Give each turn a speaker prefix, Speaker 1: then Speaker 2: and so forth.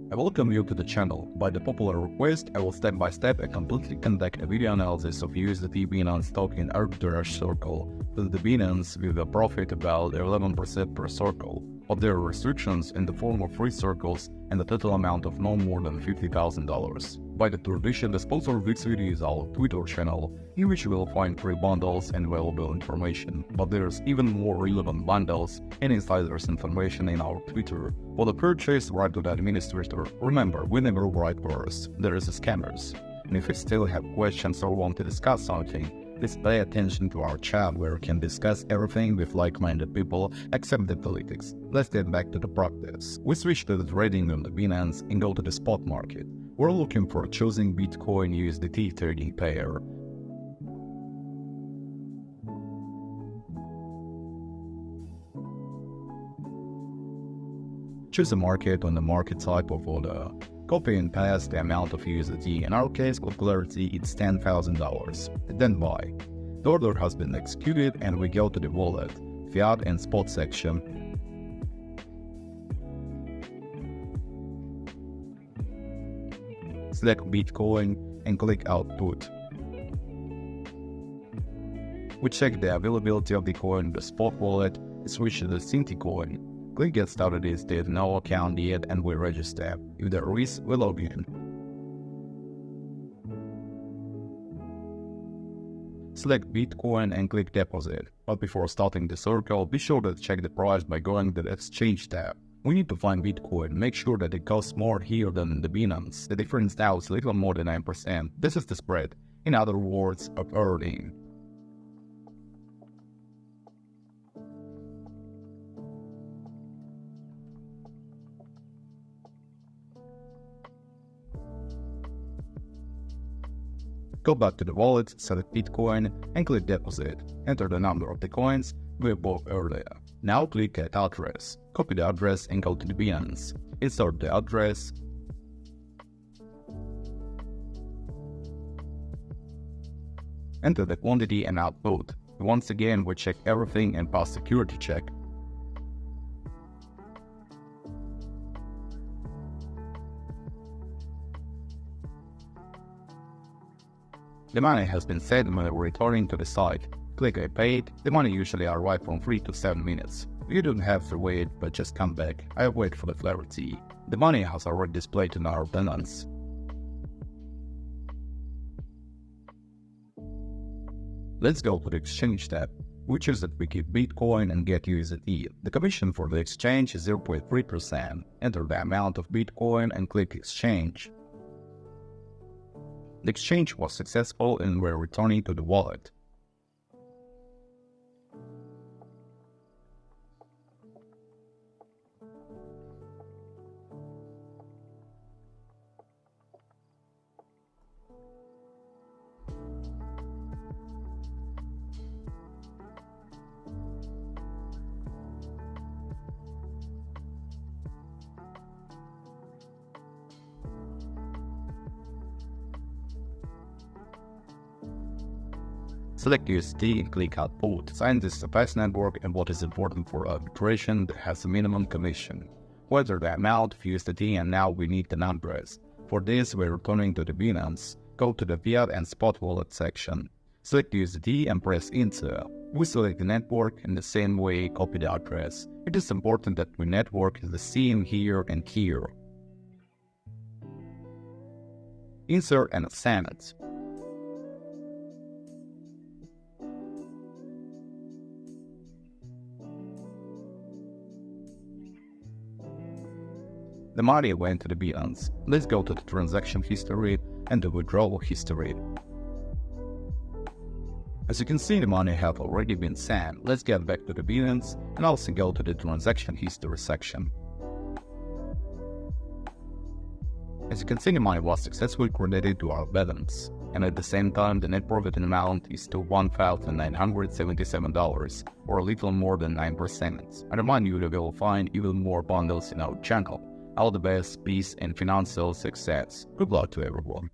Speaker 1: I welcome you to the channel. By the popular request, I will step by step and completely conduct a video analysis of USDT Binance token arbitrage circle with the Binance with a profit about 11% per circle, but there are restrictions in the form of free circles and a total amount of no more than $50,000. By the tradition, the sponsor of this video is our Twitter channel, in which you will find free bundles and valuable information, but there's even more relevant bundles and insiders information in our Twitter. For the purchase, write to the administrator. Remember, we never write first. There is scammers. And if you still have questions or want to discuss something, please pay attention to our chat where we can discuss everything with like-minded people except the politics. Let's get back to the practice. We switch to the trading on the Binance and go to the spot market. We're looking for choosing Bitcoin USDT trading pair. Choose a market on the market type of order. Copy and paste the amount of USDT. In our case, for clarity, it's $10,000. Then buy. The order has been executed and we go to the wallet, fiat and spot section. Select Bitcoin and click Output. We check the availability of the coin in the spot wallet and switch to the SyntyCoin. Click Get Started if there's no account yet and we register. If there is, we log in. Select Bitcoin and click Deposit. But before starting the circle, be sure to check the price by going to the Exchange tab. We need to find Bitcoin. Make sure that it costs more here than in the Binance. The difference now is a little more than 9%. This is the spread. In other words, of earning. Go back to the wallet, select Bitcoin, and click Deposit. Enter the number of the coins we bought earlier. Now click Add Address. Copy the address and go to the Binance. Insert the address. Enter the quantity and output. Once again, we check everything and pass security check. The money has been sent when returning to the site. Click I paid. The money usually arrives from 3 to 7 minutes. You don't have to wait, but just come back. I wait for the clarity. The money has already displayed in our balance. Let's go to the Exchange tab. We choose that we keep Bitcoin and get USDT. The commission for the exchange is 0.3%. Enter the amount of Bitcoin and click Exchange. The exchange was successful and we're returning to the wallet. Select USDT and click Output. Since this is a fast network and what is important for arbitration, that has a minimum commission. Whether the amount of USDT and now we need the numbers. For this, we're returning to the Binance. Go to the fiat and spot wallet section. Select USDT and press Enter. We select the network in the same way, copy the address. It is important that we network is the same here and here. Insert and send it. The money went to the Binance. Let's go to the transaction history and the withdrawal history. As you can see, the money have already been sent. Let's get back to the Binance and also go to the transaction history section. As you can see, the money was successfully credited to our balance. And at the same time, the net profit amount is to $1,977, or a little more than 9%. I remind you that you will find even more bundles in our channel. All the best, peace, and financial success. Good luck to everyone.